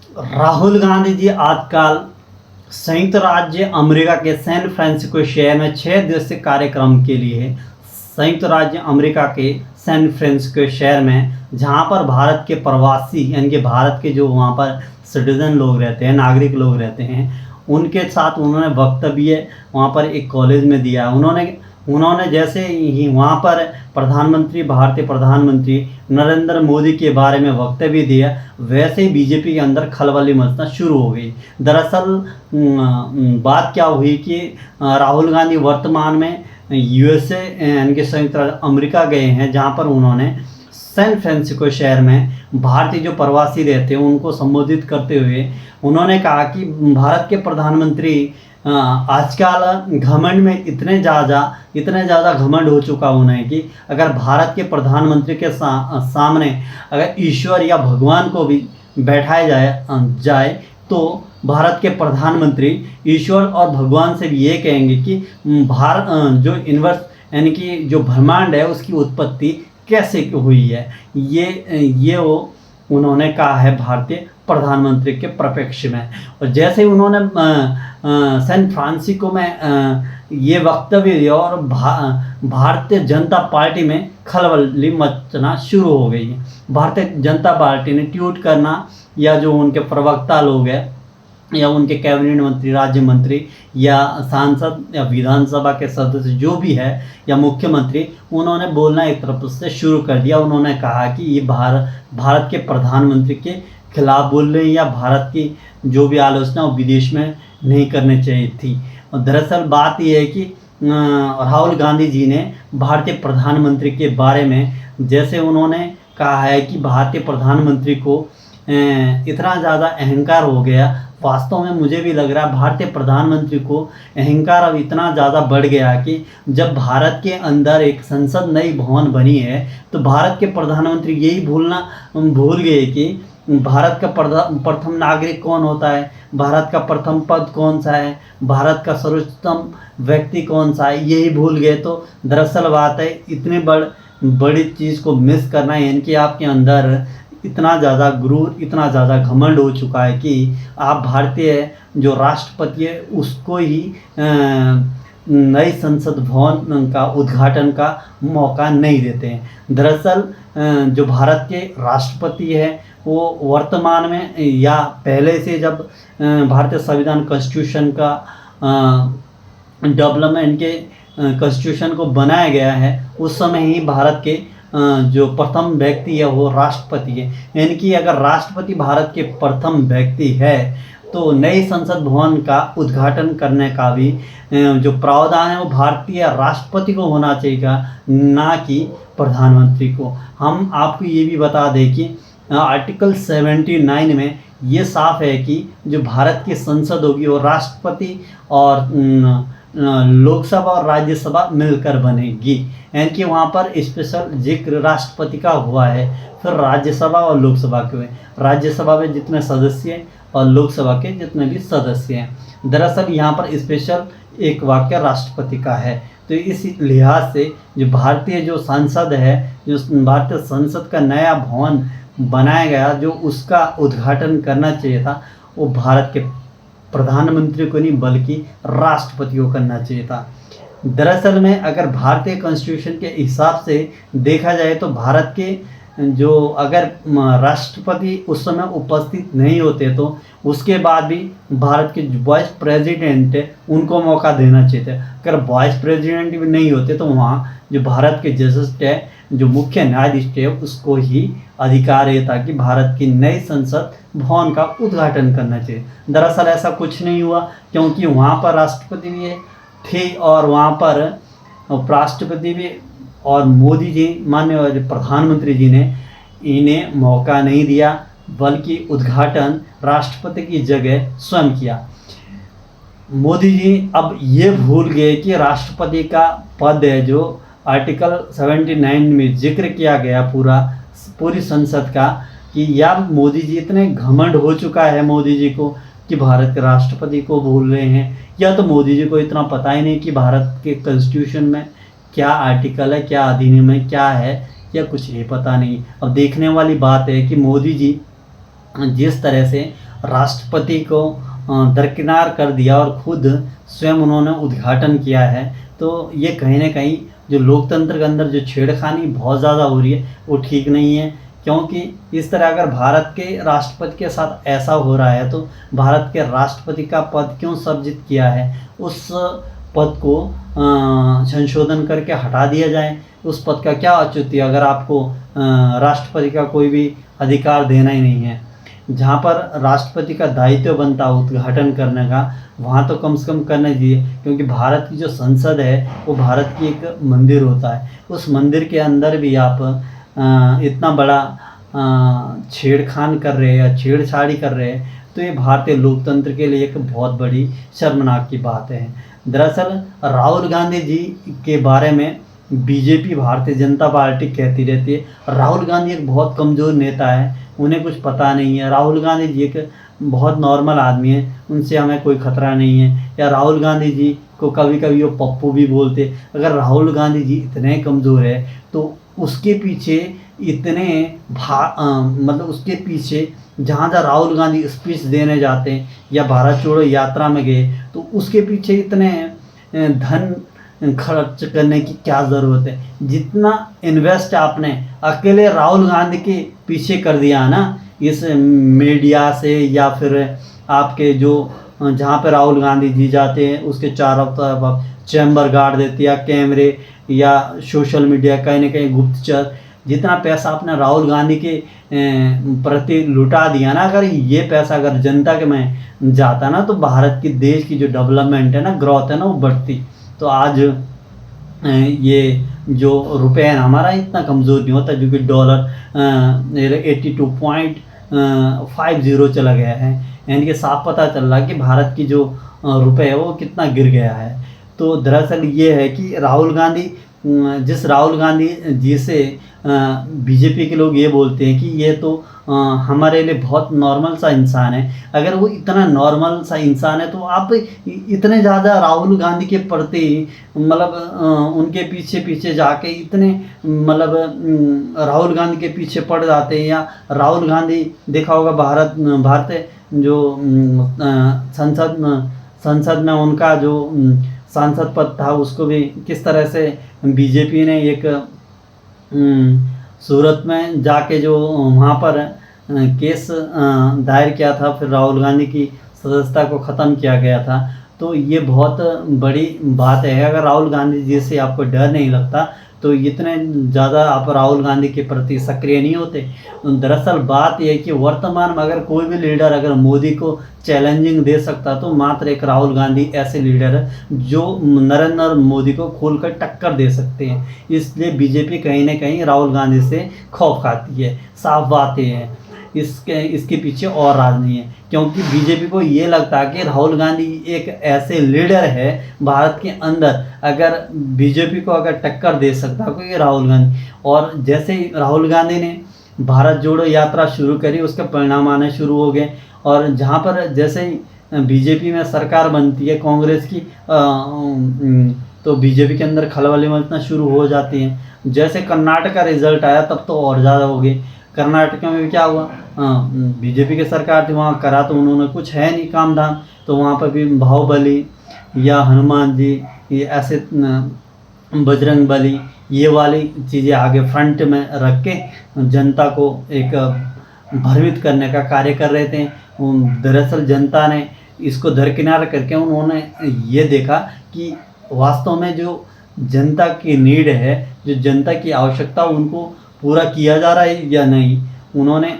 राहुल गांधी जी आजकल संयुक्त राज्य अमेरिका के सैन फ्रांसिस्को शहर में 6 दिवसीय कार्यक्रम के लिए संयुक्त राज्य अमेरिका के सैन फ्रांसिस्को शहर में, जहां पर भारत के प्रवासी यानी कि भारत के जो वहां पर सिटीजन लोग रहते हैं, नागरिक लोग रहते हैं, उनके साथ उन्होंने वक्तव्य वहां पर एक कॉलेज में दिया। उन्होंने जैसे ही वहाँ पर भारतीय प्रधानमंत्री नरेंद्र मोदी के बारे में वक्तव्य दिया, वैसे ही बीजेपी के अंदर खलबली मचना शुरू हो गई। दरअसल बात क्या हुई कि राहुल गांधी वर्तमान में यूएसए यानी कि संयुक्त राज्य अमेरिका गए हैं, जहाँ पर उन्होंने सैन फ्रांसिस्को शहर में भारतीय जो प्रवासी रहते हैं उनको संबोधित करते हुए उन्होंने कहा कि भारत के प्रधानमंत्री आजकल घमंड में इतने ज़्यादा घमंड हो चुका उन्हें कि अगर भारत के प्रधानमंत्री के सामने अगर ईश्वर या भगवान को भी बैठाया जाए तो भारत के प्रधानमंत्री ईश्वर और भगवान से भी ये कहेंगे कि भारत जो यूनिवर्स यानी कि जो ब्रह्मांड है उसकी उत्पत्ति कैसे हुई है। ये वो उन्होंने कहा है भारतीय प्रधानमंत्री के प्रपक्ष में। और जैसे ही उन्होंने सैन फ्रांसिस्को में ये वक्तव्य दिया और भारतीय जनता पार्टी में खलबली मचना शुरू हो गई है। भारतीय जनता पार्टी ने ट्वीट करना या जो उनके प्रवक्ता लोग हैं या उनके कैबिनेट मंत्री, राज्य मंत्री या सांसद या विधानसभा के सदस्य जो भी है या मुख्यमंत्री, उन्होंने बोलना एक तरफ से शुरू कर दिया। उन्होंने कहा कि ये भारत के प्रधानमंत्री के खिलाफ बोल रहे हैं या भारत की जो भी आलोचना वो विदेश में नहीं करनी चाहिए थी। और दरअसल बात यह है कि राहुल गांधी जी ने भारतीय प्रधानमंत्री के बारे में जैसे उन्होंने कहा है कि भारतीय प्रधानमंत्री को इतना ज़्यादा अहंकार हो गया। वास्तव में मुझे भी लग रहा है भारतीय प्रधानमंत्री को अहंकार अब इतना ज़्यादा बढ़ गया कि जब भारत के अंदर एक संसद नई भवन बनी है तो भारत के प्रधानमंत्री यही भूल गए कि भारत का प्रथम नागरिक कौन होता है, भारत का प्रथम पद कौन सा है, भारत का सर्वोच्चतम व्यक्ति कौन सा है, यही भूल गए। तो दरअसल बात है इतनी बड़ी चीज़ को मिस करना है, यानी कि आपके अंदर इतना ज़्यादा गुरूर, इतना ज़्यादा घमंड हो चुका है कि आप भारतीय जो राष्ट्रपति है उसको ही नई संसद भवन का उद्घाटन का मौका नहीं देते हैं। दरअसल जो भारत के राष्ट्रपति है वो वर्तमान में या पहले से जब भारतीय संविधान कॉन्स्टिट्यूशन का डेवलपमेंट के कॉन्स्टिट्यूशन को बनाया गया है उस समय ही भारत के जो प्रथम व्यक्ति है वो राष्ट्रपति है। यानी कि अगर राष्ट्रपति भारत के प्रथम व्यक्ति है तो नई संसद भवन का उद्घाटन करने का भी जो प्रावधान है वो भारतीय राष्ट्रपति को होना चाहिए, ना कि प्रधानमंत्री को। हम आपको ये भी बता दें कि आर्टिकल 79 में ये साफ है कि जो भारत की संसद होगी वो राष्ट्रपति और लोकसभा और राज्यसभा मिलकर बनेगी। यानी कि वहाँ पर स्पेशल जिक्र राष्ट्रपति का हुआ है, फिर राज्यसभा और लोकसभा के हुए। राज्यसभा में जितने सदस्य हैं और लोकसभा के जितने भी सदस्य हैं। दरअसल यहाँ पर स्पेशल एक वाक्य राष्ट्रपति का है। तो इस लिहाज से जो भारतीय जो संसद है, जो भारतीय संसद का नया भवन बनाया गया, जो उसका उद्घाटन करना चाहिए था वो भारत के प्रधानमंत्री को नहीं बल्कि राष्ट्रपति को करना चाहिए था। दरअसल में अगर भारतीय कॉन्स्टिट्यूशन के हिसाब से देखा जाए तो भारत के जो अगर राष्ट्रपति उस समय उपस्थित नहीं होते तो उसके बाद भी भारत के जो वाइस प्रेसिडेंट है उनको मौका देना चाहिए था। अगर वाइस प्रेसिडेंट भी नहीं होते तो वहाँ जो भारत के जजेस है, जो मुख्य न्यायाधीश है, उसको ही अधिकार ये था कि भारत की नई संसद भवन का उद्घाटन करना चाहिए। दरअसल ऐसा कुछ नहीं हुआ क्योंकि वहाँ पर राष्ट्रपति भी थे और वहाँ पर राष्ट्रपति भी और मोदी जी माननीय प्रधानमंत्री जी ने इन्हें मौका नहीं दिया बल्कि उद्घाटन राष्ट्रपति की जगह स्वयं किया। मोदी जी अब ये भूल गए कि राष्ट्रपति का पद है जो आर्टिकल 79 में जिक्र किया गया पूरी संसद का, कि या मोदी जी इतने घमंड हो चुका है मोदी जी को कि भारत के राष्ट्रपति को भूल रहे हैं, या तो मोदी जी को इतना पता ही नहीं कि भारत के कॉन्स्टिट्यूशन में क्या आर्टिकल है, क्या अधिनियम है, क्या है, या कुछ ही पता नहीं। अब देखने वाली बात है कि मोदी जी जिस तरह से राष्ट्रपति को दरकिनार कर दिया और खुद स्वयं उन्होंने उद्घाटन किया है। तो ये कहीं न कहीं जो लोकतंत्र के अंदर जो छेड़खानी बहुत ज़्यादा हो रही है वो ठीक नहीं है, क्योंकि इस तरह अगर भारत के राष्ट्रपति के साथ ऐसा हो रहा है तो भारत के राष्ट्रपति का पद क्यों सर्जित किया है, उस पद को संशोधन करके हटा दिया जाए। उस पद का क्या औचित्य अगर आपको राष्ट्रपति का कोई भी अधिकार देना ही नहीं है। जहाँ पर राष्ट्रपति का दायित्व बनता है उद्घाटन करने का, वहाँ तो कम से कम करना चाहिए, क्योंकि भारत की जो संसद है वो भारत की एक मंदिर होता है। उस मंदिर के अंदर भी आप इतना बड़ा छेड़खान कर रहे हैं या छेड़छाड़ी कर रहे हैं, तो ये भारतीय लोकतंत्र के लिए एक बहुत बड़ी शर्मनाक की बात है। दरअसल राहुल गांधी जी के बारे में बीजेपी भारतीय जनता पार्टी कहती रहती है राहुल गांधी एक बहुत कमज़ोर नेता है, उन्हें कुछ पता नहीं है, राहुल गांधी जी एक बहुत नॉर्मल आदमी है, उनसे हमें कोई खतरा नहीं है, या राहुल गांधी जी को कभी कभी वो पप्पू भी बोलते। अगर राहुल गांधी जी इतने कमज़ोर है तो उसके पीछे इतने मतलब उसके पीछे जहाँ जहाँ राहुल गांधी स्पीच देने जाते हैं या भारत छोड़ो यात्रा में गए तो उसके पीछे इतने धन खर्च करने की क्या ज़रूरत है। जितना इन्वेस्ट आपने अकेले राहुल गांधी के पीछे कर दिया ना, इस मीडिया से या फिर आपके जो जहाँ पे राहुल गांधी जी जाते हैं उसके चारों तरफ आप चैम्बर गार्ड देते या कैमरे या सोशल मीडिया कहीं ना कहीं गुप्तचर, जितना पैसा आपने राहुल गांधी के प्रति लुटा दिया ना, अगर ये पैसा अगर जनता के में जाता ना तो भारत की देश की जो डेवलपमेंट है ना, ग्रोथ है ना, वो बढ़ती। तो आज ये जो रुपये है हमारा इतना कमज़ोर नहीं होता, जो कि डॉलर 82.50 चला गया है, यानी कि साफ पता चल रहा है कि भारत की जो रुपये है वो कितना गिर गया है। तो दरअसल ये है कि राहुल गांधी जिस राहुल गांधी जी से बीजेपी के लोग ये बोलते हैं कि ये तो हमारे लिए बहुत नॉर्मल सा इंसान है, अगर वो इतना नॉर्मल सा इंसान है तो आप इतने ज़्यादा राहुल गांधी के प्रति मतलब उनके पीछे पीछे जाके इतने मतलब राहुल गांधी के पीछे पड़ जाते हैं। या राहुल गांधी देखा होगा भारतीय जो संसद में उनका जो सांसद पद था उसको भी किस तरह से बीजेपी ने एक सूरत में जाके जो वहाँ पर केस दायर किया था, फिर राहुल गांधी की सदस्यता को ख़त्म किया गया था। तो ये बहुत बड़ी बात है। अगर राहुल गांधी जी से आपको डर नहीं लगता तो इतने ज़्यादा आप राहुल गांधी के प्रति सक्रिय नहीं होते। दरअसल बात यह है कि वर्तमान में अगर कोई भी लीडर अगर मोदी को चैलेंजिंग दे सकता तो मात्र एक राहुल गांधी ऐसे लीडर है जो नरेंद्र मोदी को खोलकर टक्कर दे सकते हैं। इसलिए बीजेपी कहीं ना कहीं राहुल गांधी से खौफ खाती है। साफ बात ये है, इसके पीछे और राज नहीं है, क्योंकि बीजेपी को ये लगता है कि राहुल गांधी एक ऐसे लीडर है भारत के अंदर, अगर बीजेपी को अगर टक्कर दे सकता कोई राहुल गांधी। और जैसे ही राहुल गांधी ने भारत जोड़ो यात्रा शुरू करी उसके परिणाम आने शुरू हो गए, और जहाँ पर जैसे ही बीजेपी में सरकार बनती है कांग्रेस की तो बीजेपी के अंदर खलबली मचना शुरू हो जाती है। जैसे कर्नाटक का रिजल्ट आया तब तो और ज़्यादा हो गई। कर्नाटक में भी क्या हुआ, बीजेपी की सरकार थी, वहाँ करा तो उन्होंने कुछ है नहीं काम धाम, तो वहाँ पर भी बाहुबली या हनुमान जी ये ऐसे बजरंग बली ये वाली चीज़ें आगे फ्रंट में रख के जनता को एक भ्रमित करने का कार्य कर रहे थे। दरअसल जनता ने इसको दरकिनार करके उन्होंने ये देखा कि वास्तव में जो जनता की नीड है, जो जनता की आवश्यकता उनको पूरा किया जा रहा है या नहीं। उन्होंने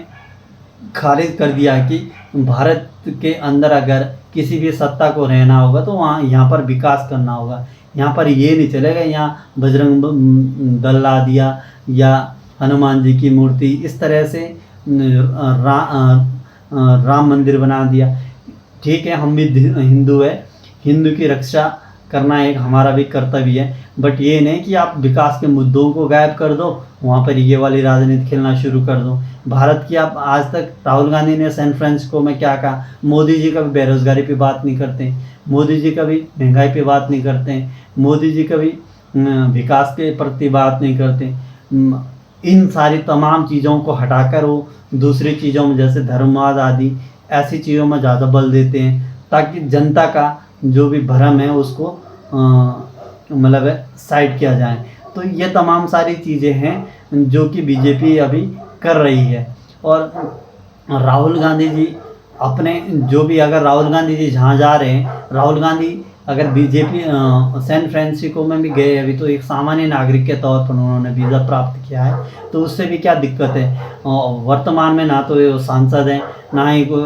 खारिज कर दिया कि भारत के अंदर अगर किसी भी सत्ता को रहना होगा तो यहाँ पर विकास करना होगा, यहाँ पर ये नहीं चलेगा यहाँ बजरंग दल ला दिया या हनुमान जी की मूर्ति इस तरह से राम मंदिर बना दिया। ठीक है, हम भी हिंदू है, हिंदू की रक्षा करना एक हमारा भी कर्तव्य है, बट ये नहीं कि आप विकास के मुद्दों को गायब कर दो, वहाँ पर ये वाली राजनीति खेलना शुरू कर दो। भारत की आप आज तक राहुल गांधी ने सैन फ्रांसिस्को में क्या कहा, मोदी जी कभी बेरोजगारी पे बात नहीं करते, मोदी जी कभी महंगाई पे बात नहीं करते, मोदी जी कभी विकास के प्रति बात नहीं करते। इन सारी तमाम चीज़ों को हटाकर वो दूसरी चीज़ों में जैसे धर्मवाद आदि ऐसी चीज़ों में ज़्यादा बल देते हैं ताकि जनता का जो भी भ्रम है उसको मतलब साइड किया जाए। तो ये तमाम सारी चीज़ें हैं जो कि बीजेपी अभी कर रही है। और राहुल गांधी जी अपने जो भी, अगर राहुल गांधी जी जहाँ जा रहे हैं, राहुल गांधी अगर बीजेपी सैन फ्रांसिस्को में भी गए अभी, तो एक सामान्य नागरिक के तौर पर उन्होंने वीज़ा प्राप्त किया है, तो उससे भी क्या दिक्कत है। वर्तमान में ना तो ये सांसद हैं, ना ही कोई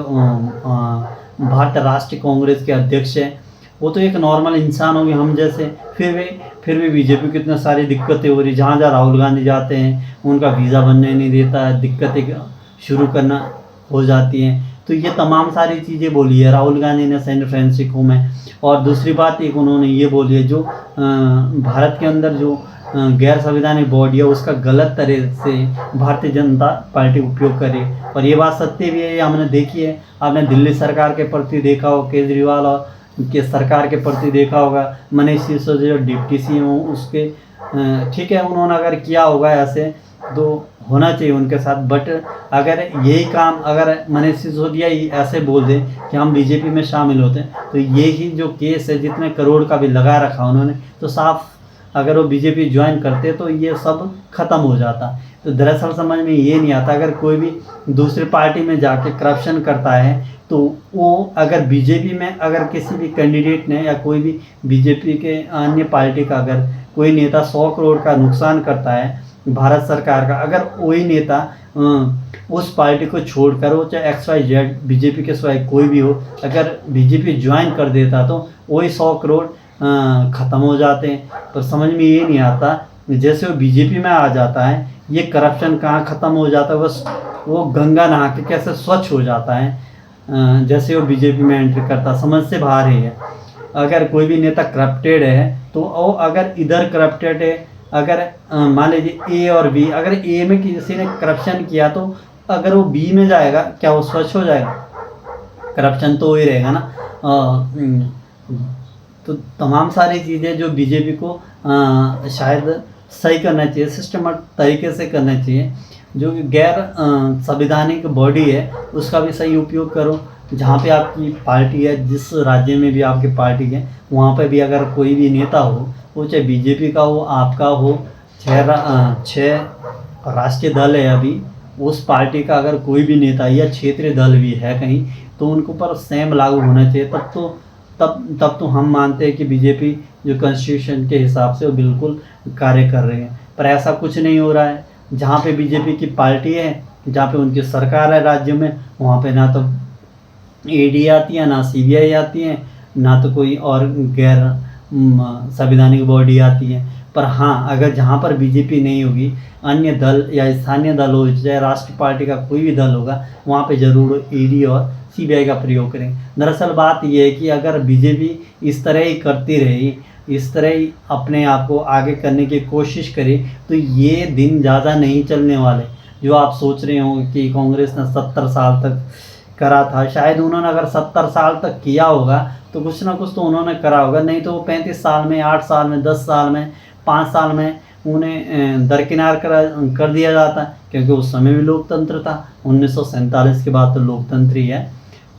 भारतीय राष्ट्रीय कांग्रेस के अध्यक्ष हैं, वो तो एक नॉर्मल इंसान होंगे हम जैसे। फिर भी बीजेपी को इतनी सारी दिक्कतें हो रही, जहाँ राहुल गांधी जाते हैं उनका वीज़ा बनने नहीं देता है, दिक्कतें शुरू करना हो जाती हैं। तो ये तमाम सारी चीज़ें बोली है राहुल गांधी ने सैन फ्रांसिस्को में। और दूसरी बात एक उन्होंने ये बोली है, जो भारत के अंदर जो गैर संवैधानिक बॉडी है उसका गलत तरह से भारतीय जनता पार्टी उपयोग करे। और ये बात सत्य भी है, ये हमने देखी है। आपने दिल्ली सरकार के प्रति देखा हो, केजरीवाल और के सरकार के प्रति देखा होगा, मनीष सिसोदिया जो डिप्टी सीएम हो उसके, ठीक है उन्होंने अगर किया होगा ऐसे तो होना चाहिए उनके साथ। बट अगर यही काम अगर मनीष सिसोदिया ही ऐसे बोल दें कि हम बीजेपी में शामिल होते हैं, तो ये ही जो केस है जितने करोड़ का भी लगा रखा उन्होंने, तो साफ अगर वो बीजेपी ज्वाइन करते तो ये सब खत्म हो जाता। तो दरअसल समझ में ये नहीं आता, अगर कोई भी दूसरी पार्टी में जाके करप्शन करता है तो वो अगर बीजेपी में अगर किसी भी कैंडिडेट ने या कोई भी बीजेपी के अन्य पार्टी का अगर कोई नेता 100 करोड़ का नुकसान करता है भारत सरकार का, अगर वही नेता उस पार्टी को छोड़कर, वो चाहे XYZ बीजेपी के सिवाय कोई भी हो, अगर बीजेपी ज्वाइन कर देता तो वही 100 करोड़ ख़त्म हो जाते हैं। पर समझ में ये नहीं आता, जैसे वो बीजेपी में आ जाता है ये करप्शन कहाँ ख़त्म हो जाता है, बस वो गंगा नहा के कैसे स्वच्छ हो जाता है जैसे वो बीजेपी में एंट्री करता, समझ से बाहर ही है। अगर कोई भी नेता करप्टेड है तो वो अगर इधर करप्टेड है, अगर मान लीजिए ए और बी, अगर ए में किसी ने करप्शन किया तो अगर वो बी में जाएगा क्या वो स्वच्छ हो जाएगा? करप्शन तो वही रहेगा ना। तो तमाम सारी चीज़ें जो बीजेपी को शायद सही करना चाहिए, सिस्टमेटिक तरीके से करना चाहिए। जो गैर संवैधानिक बॉडी है उसका भी सही उपयोग करो। जहाँ पे आपकी पार्टी है, जिस राज्य में भी आपकी पार्टी है, वहाँ पे भी अगर कोई भी नेता हो, वो चाहे बीजेपी का हो, आपका हो, 6 राष्ट्रीय दल है अभी, उस पार्टी का अगर कोई भी नेता या क्षेत्रीय दल भी है कहीं, तो उनके ऊपर सेम लागू होना चाहिए। तब तो हम मानते हैं कि बीजेपी जो कॉन्स्टिट्यूशन के हिसाब से वो बिल्कुल कार्य कर रहे हैं। पर ऐसा कुछ नहीं हो रहा है। जहाँ पे बीजेपी की पार्टी है, जहाँ पे उनकी सरकार है राज्य में, वहाँ पे ना तो ईडी आती है, ना सीबीआई आती है, ना तो कोई और गैर संवैधानिक बॉडी आती है। पर हाँ, अगर जहाँ पर बीजेपी नहीं होगी, अन्य दल या स्थानीय दल हो, चाहे राष्ट्रीय पार्टी का कोई भी दल होगा, वहाँ पे ज़रूर ईडी और सीबीआई का प्रयोग करें। दरअसल बात यह है कि अगर बीजेपी इस तरह ही करती रही, इस तरह ही अपने आप को आगे करने की कोशिश करे, तो ये दिन ज़्यादा नहीं चलने वाले। जो आप सोच रहे हो कि कांग्रेस ने 70 साल तक करा था, शायद उन्होंने अगर 70 साल तक किया होगा तो कुछ ना कुछ तो उन्होंने करा होगा, नहीं तो वो 35 साल में, 8 साल में, 10 साल में, 5 साल में उन्हें दरकिनार कर दिया जाता, क्योंकि उस समय भी लोकतंत्र था। 1947 के बाद तो लोकतंत्र ही है,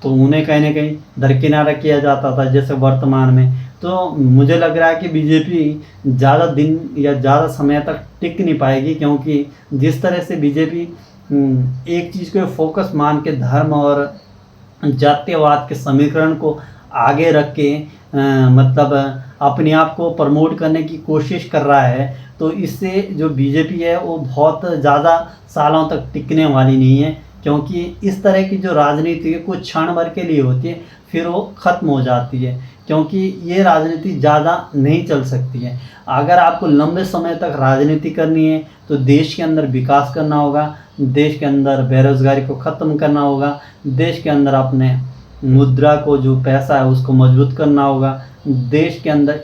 तो उन्हें कहीं ना कहीं दरकिनार किया जाता था, जैसे वर्तमान में। तो मुझे लग रहा है कि बीजेपी ज़्यादा दिन या ज़्यादा समय तक टिक नहीं पाएगी, क्योंकि जिस तरह से बीजेपी एक चीज़ को फोकस मान के धर्म और जातीयवाद के समीकरण को आगे रख के मतलब अपने आप को प्रमोट करने की कोशिश कर रहा है, तो इससे जो बीजेपी है वो बहुत ज़्यादा सालों तक टिकने वाली नहीं है। क्योंकि इस तरह की जो राजनीति है कुछ क्षण भर के लिए होती है, फिर वो ख़त्म हो जाती है, क्योंकि ये राजनीति ज़्यादा नहीं चल सकती है। अगर आपको लंबे समय तक राजनीति करनी है तो देश के अंदर विकास करना होगा, देश के अंदर बेरोज़गारी को ख़त्म करना होगा, देश के अंदर अपने मुद्रा को, जो पैसा है उसको मजबूत करना होगा, देश के अंदर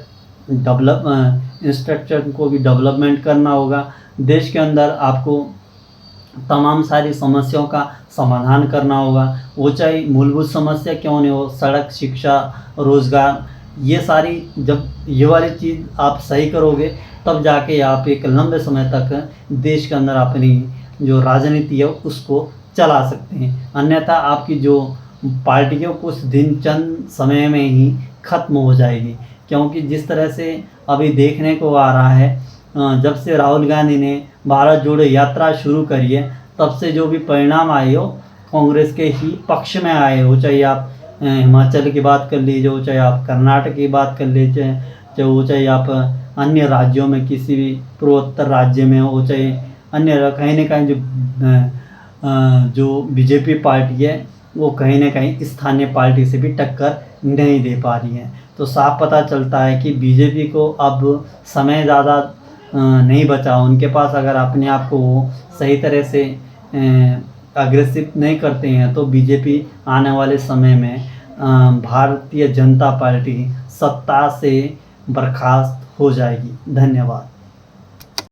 इंफ्रास्ट्रक्चर को भी डेवलपमेंट करना होगा, देश के अंदर आपको तमाम सारी समस्याओं का समाधान करना होगा। वो चाहे मूलभूत समस्या क्यों नहीं हो, सड़क, शिक्षा, रोज़गार, ये सारी जब ये वाली चीज़ आप सही करोगे तब जाके आप एक लंबे समय तक देश के अंदर अपनी जो राजनीति है उसको चला सकते हैं। अन्यथा आपकी जो पार्टी को कुछ दिन चंद समय में ही ख़त्म हो जाएगी, क्योंकि जिस तरह से अभी देखने को आ रहा है, जब से राहुल गांधी ने भारत जोड़ो यात्रा शुरू करी है तब से जो भी परिणाम आए हो कांग्रेस के ही पक्ष में आए हो। चाहे आप हिमाचल की बात कर लीजिए हो, चाहे आप कर्नाटक की बात कर लीजिए चाहे आप अन्य राज्यों में किसी भी पूर्वोत्तर राज्य में हो, चाहे अन्य कहीं ना कहीं जो बीजेपी पार्टी है वो कहीं ना कहीं स्थानीय पार्टी से भी टक्कर नहीं दे पा रही है। तो साफ पता चलता है कि बीजेपी को अब समय ज़्यादा नहीं बचा उनके पास। अगर अपने आप को सही तरह से अग्रेसिव नहीं करते हैं तो बीजेपी आने वाले समय में भारतीय जनता पार्टी सत्ता से बर्खास्त हो जाएगी। धन्यवाद।